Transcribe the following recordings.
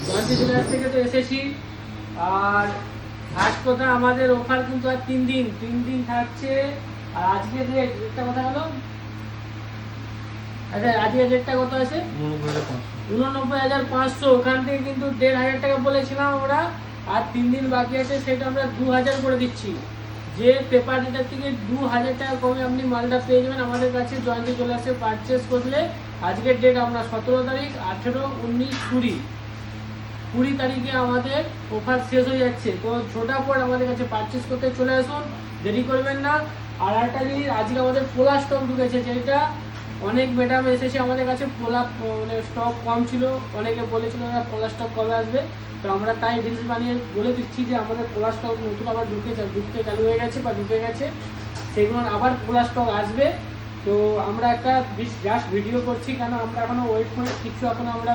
জয়ন্তী jewellers থেকে তো এসেছি। আর ফার্স্ট কথা, আমাদের অফার কিন্তু আর 3 দিন থাকছে। আর আজকে ডেটটা কথা হলো, আচ্ছা আজকে ডেটটা কত আছে? 89,500। ওখান থেকে কিন্তু 1,500 টাকা বলেছিলাম আমরা, আর 3 দিন বাকি আছে, সেটা আমরা 2,000 করে দিচ্ছি। যে পেপার ডেটার থেকে 2,000 টাকা কমে আপনি মালটা পেয়ে যাবেন আমাদের কাছে জয়ন্তী জুয়েলার্সে পারচেস করলে। আজকের ডেট আমরা 17 তারিখ, 18, 19, 20 তারিখে আমাদের অফার শেষ হয়ে যাচ্ছে। তো ঝোটাপট আমাদের কাছে পারচেস করতে চলে আসুন, দেরি করবেন না। আর একটা জিনিস, আজকে আমাদের পোলা স্টক ঢুকেছে, যেটা অনেক ম্যাডাম এসেছে আমাদের কাছে, পোলা মানে স্টক কম ছিল, অনেকে বলেছিল না পোলা স্টক কবে আসবে। তো আমরা তাই রিলস বানিয়ে বলে দিচ্ছি যে আমাদের পোলা স্টক নতুন আবার ঢুকতে চালু হয়ে গেছে বা ঢুকে গেছে, সেগুলো আবার পোলা স্টক আসবে। তো আমরা একটা জাস্ট ভিডিও করছি, কেন আমরা এখনো ওয়েট করে কিছু এখনো আমরা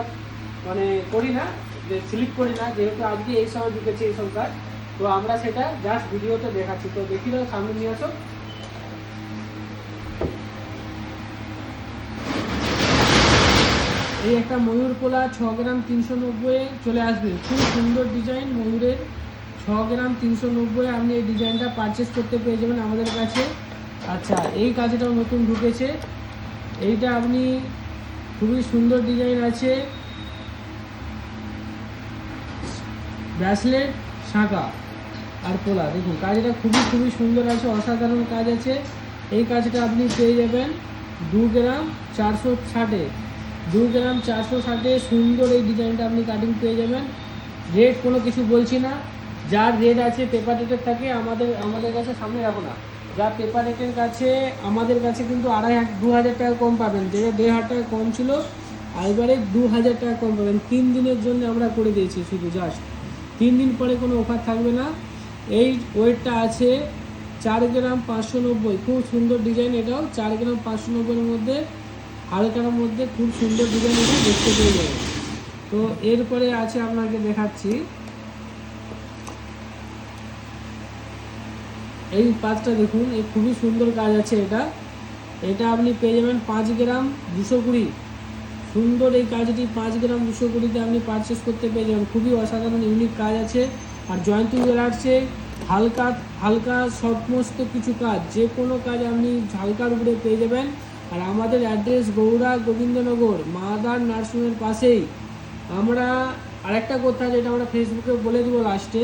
মানে করি না, যে স্লিপ করি না, যেহেতু আজকে এই সময় ঢুকেছে এই সব কাজ। তো আমরা সেটা জাস্ট ভিডিওতে দেখাচ্ছি। তো দেখি দাও, সামনে নিয়ে আসো। এই একটা ময়ূর পোলা 6 গ্রাম 390 চলে আসবে, খুব সুন্দর ডিজাইন ময়ূরের। 6 গ্রাম 390 আপনি এই ডিজাইনটা পারচেস করতে পেয়ে যাবেন আমাদের কাছে। আচ্ছা, এই কাজটাও নতুন ঢুকেছে, এইটা আপনি খুবই সুন্দর ডিজাইন আছে, ব্রেসলেট, শাঁখা আর পোলা। দেখুন কাজটা খুবই সুন্দর আছে, অসাধারণ কাজ আছে। এই কাজটা আপনি পেয়ে যাবেন 2 গ্রাম 460-এ। 2 গ্রাম 460-এ সুন্দর এই ডিজাইনটা আপনি কাটিং পেয়ে যাবেন। রেট কোনো কিছু বলছি না, যার রেট আছে পেপার রেটের থাকে আমাদের কাছে, সামনে রাখো না, যা পেপার রেটের কাছে আমাদের কাছে কিন্তু 2,000 টাকা কম পাবেন, যেটা 1,500 টাকা কম ছিল, আর এবারে 2,000 টাকা কম পাবেন। 3 দিনের জন্য আমরা করে দিয়েছি, শুধু জাস্ট 3 দিন পরে কোনো অফার থাকবে না। এই ওয়েটটা আছে 4 গ্রাম 590, খুব সুন্দর ডিজাইন এটাও। 4 গ্রাম 590-এর মধ্যে, হালকার মধ্যে খুব সুন্দর ডিজাইন, এটা দেখতে পেয়ে যাবে। তো এরপরে আছে, আপনাকে দেখাচ্ছি এই পাঁচটা। দেখুন এই খুবই সুন্দর কাজ আছে, এটা আপনি পেয়ে যাবেন 5 গ্রাম 220। সুন্দর এই কাজটি 5 গ্রাম 220-তে আপনি পারচেস করতে পেয়ে যাবেন, খুবই অসাধারণ ইউনিক কাজ আছে। আর জয়ন্তী জুয়েলার্সে হালকা হালকা সমস্ত কিছু কাজ, যে কোনো কাজ আপনি হালকার উপরে পেয়ে যাবেন। আর আমাদের অ্যাড্রেস গৌড়া গোবিন্দনগর মাদার নার্সিংয়ের পাশেই। আমরা আরেকটা কথা, যেটা আমরা ফেসবুকে বলে দেবো লাস্টে।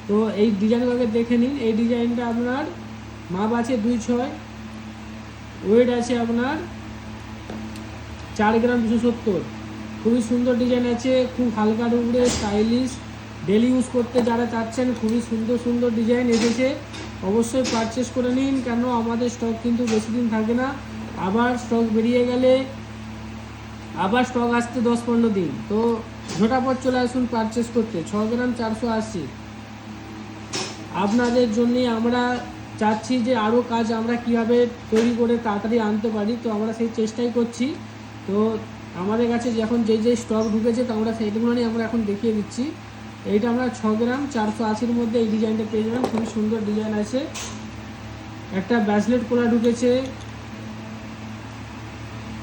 তো এই ডিজাইনটাকে দেখে নিন, এই ডিজাইনটা আপনার মাপ আছে 2.6, ওয়েট আছে আপনার 4 গ্রাম 270। খুবই সুন্দর ডিজাইন আছে, খুব হালকার উপরে, স্টাইলিশ, ডেলি ইউজ করতে যারা চাচ্ছেন, খুবই সুন্দর সুন্দর ডিজাইন এসেছে। অবশ্যই পারচেস করে নিন, কেন আমাদের স্টক কিন্তু বেশি দিন থাকে না, আবার স্টক বেরিয়ে গেলে আবার স্টক আসতে 10-15 দিন। তো ঝটাপট চলে আসুন পারচেস করতে। 6 গ্রাম 480 আপনাদের জন্যে আমরা চাচ্ছি যে আরও কাজ আমরা কীভাবে তৈরি করে তাড়াতাড়ি আনতে পারি, তো আমরা সেই চেষ্টাই করছি। তো আমাদের কাছে যখন যে স্টক ঢুকেছে, তো আমরা সেইগুলো নিয়ে আমরা এখন দেখিয়ে দিচ্ছি। এইটা আমরা 6 গ্রাম 480-র মধ্যে এই ডিজাইনটা পেয়ে যাবেন, খুবই সুন্দর ডিজাইন আছে। একটা ব্রেসলেট পোলা ঢুকেছে,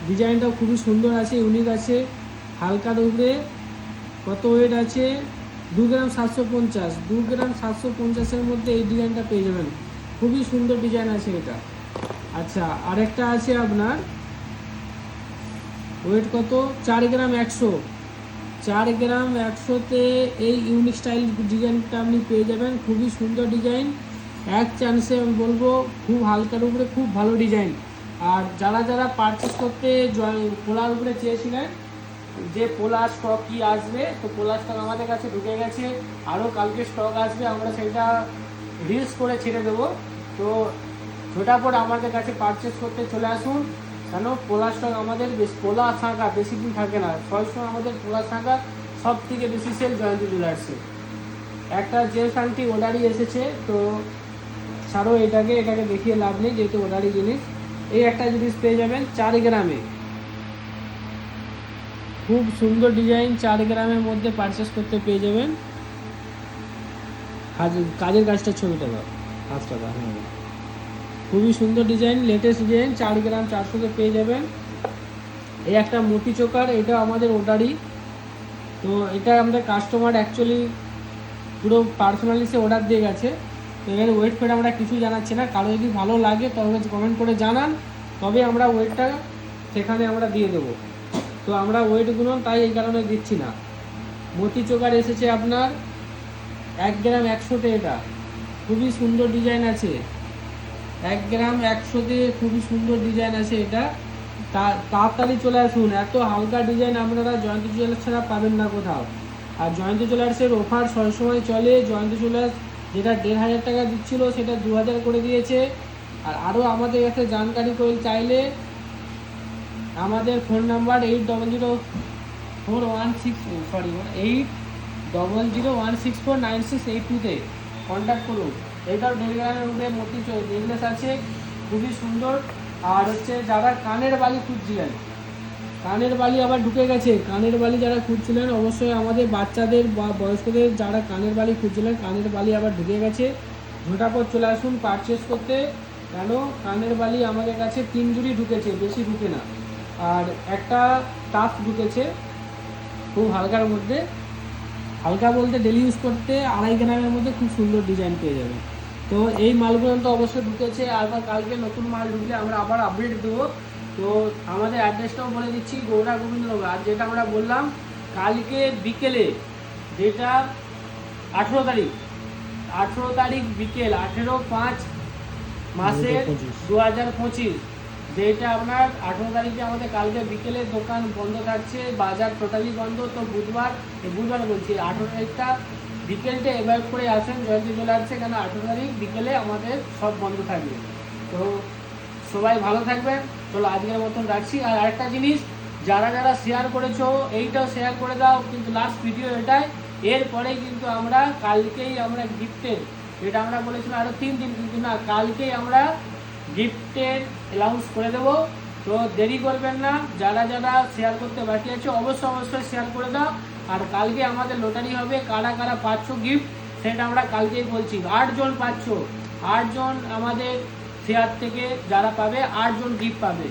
ডিজাইনটাও খুবই সুন্দর আছে, ইউনিক আছে, হালকার উপরে। কত ওয়েট আছে? 2 গ্রাম 750। 2 গ্রাম 750-এর মধ্যে এই ডিজাইনটা পেয়ে যাবেন, খুবই সুন্দর ডিজাইন আছে এটা। আচ্ছা, আরেকটা আছে আপনার, ওয়েট কত? 4 গ্রাম 100। 4 গ্রাম 100-তে এই ইউনিক স্টাইল ডিজাইনটা আপনি পেয়ে যাবেন, খুবই সুন্দর ডিজাইন। এক চান্সে আমি বলবো, খুব হালকার উপরে খুব ভালো ডিজাইন। আর যারা পারচেস করতে পোলার উপরে চেয়েছিলেন যে পোলা স্টক কি আসবে, তো পোলা স্টক আমাদের কাছে ঢুকে গেছে, আরও কালকে স্টক আসবে, আমরা সেটা রিলস করে ছেড়ে দেবো। তো ঝোটাপট আমাদের কাছে পারচেস করতে চলে আসুন, কেন পোলা স্টক আমাদের পোলা শাঁখা বেশি দিন থাকে না, সবসময় আমাদের পোলা শাঁখা সব থেকে বেশি সেল জয়ন্তী জুয়েলার্সে। একটা যে শাড়িটি অর্ডারই এসেছে, তো ছাড়ো এটাকে দেখিয়ে লাভ নেই, যেহেতু অর্ডারই জিনিস। এই একটা জিনিস পেয়ে যাবেন 4 গ্রামে, খুব সুন্দর ডিজাইন, 4 গ্রামের মধ্যে পারচেস করতে পেয়ে যাবেন। কাজের কাজটা ছবিটা দাও, হাতটা দাও, খুবই সুন্দর ডিজাইন, লেটেস্ট ডিজাইন, 4 গ্রাম 400-তে পেয়ে যাবেন। এই একটা মোতি চোকার, এটা আমাদের অর্ডারই, তো এটা আমাদের কাস্টমার অ্যাকচুয়ালি পুরো পার্সোনালি সে অর্ডার দিয়ে গেছে। তো এখানে ওয়েট ফেট আমরা কিছু জানাচ্ছি না, কারো যদি ভালো লাগে তবে কমেন্ট করে জানান, তবে আমরা ওয়েটটা সেখানে আমরা দিয়ে দেবো। তো আমরা ওয়েটগুলো তাই এই কারণে দিচ্ছি না। মতি চোকার এসেছে আপনার 1 গ্রাম 100-তে, এটা খুবই সুন্দর ডিজাইন আছে। 1 গ্রাম 100-তে খুবই সুন্দর ডিজাইন আছে এটা। তাড়াতাড়ি চলে আসুন, এত হালকা ডিজাইন আপনারা জয়ন্তী জুয়েলার্স ছাড়া পাবেন না কোথাও। আর জয়ন্তী জুয়েলার্সের অফার সবসময় চলে। জয়ন্তী জুয়েলার্স যেটা 1500 টাকা দিচ্ছিল সেটা 2000 করে দিয়েছে। আর আরও আমাদের কাছে জানকারি করে চাইলে আমাদের ফোন নাম্বার 800164964682-তে কন্ট্যাক্ট করুন। এইটাও 1.5 গ্রামের উপরে মোতি নেকলেস আছে, খুবই সুন্দর। আর হচ্ছে যারা কানের বালি খুঁজছিলেন, কানের বালি আবার ঢুকে গেছে। কানের বালি যারা খুঁজছিলেন অবশ্যই আমাদের বাচ্চাদের বা বয়স্কদের যারা কানের বালি খুঁজছিলেন, কানের বালি আবার ঢুকে গেছে। ঝোটাপট চলে আসুন পারচেস করতে, কেন কানের বালি আমাদের কাছে 3 জুড়ি ঢুকেছে, বেশি ঢুকে না। আর একটা টাফ ঢুকেছে খুব হালকার মধ্যে, হালকা বলতে ডেলি ইউজ করতে 2.5 গ্রামের মধ্যে খুব সুন্দর ডিজাইন পেয়ে যাবেন। তো এই মালগুলো তো অবশ্যই ঢুকেছে, আবার কালকে নতুন মাল ঢুকলে আমরা আবার আপডেট দেবো। তো আমাদের অ্যাড্রেসটাও বলে দিচ্ছি, গৌড়া গোবিন্দনগর। আর যেটা আমরা বললাম কালকে বিকেলে, যেটা 18 তারিখ, 18 তারিখ বিকেল 18/5 মাসের 2025, যেটা আপনার 18 তারিখে আমাদের কালকে বিকেলে দোকান বন্ধ থাকছে, বাজার টোটালি বন্ধ। তো বুধবার বলছি 18 তারিখটা বিকেলটা এবার করে আসেন জয়ন্তী জুয়েলার্সে, কেন 18 তারিখ বিকেলে আমাদের সব বন্ধ থাকবে। তো সবাই ভালো থাকবেন। চলো আজকের মতন রাখছি। আর আরেকটা জিনিস, যারা যারা শেয়ার করেছো এইটাও শেয়ার করে দাও, কিন্তু লাস্ট ভিডিও এটাই। এরপরেই কিন্তু আমরা কালকেই আমরা গিফটের, যেটা আমরা বলেছিলাম আরও 3 দিন, কিন্তু না, কালকেই আমরা গিফটের অ্যানাউন্স করে দেবো। তো দেরি করবেন না, যারা যারা শেয়ার করতে বাকি আছে অবশ্যই শেয়ার করে দাও। আর কালকে আমাদের লটারি হবে, কারা কারা পাচ্ছ গিফট সেটা আমরা কালকেই বলছি। 8 জন পাচ্ছ, 8 জন আমাদের শেয়ার থেকে যারা পাবে 8 জন গিফট পাবে।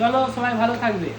চলো সবাই ভালো থাকবে।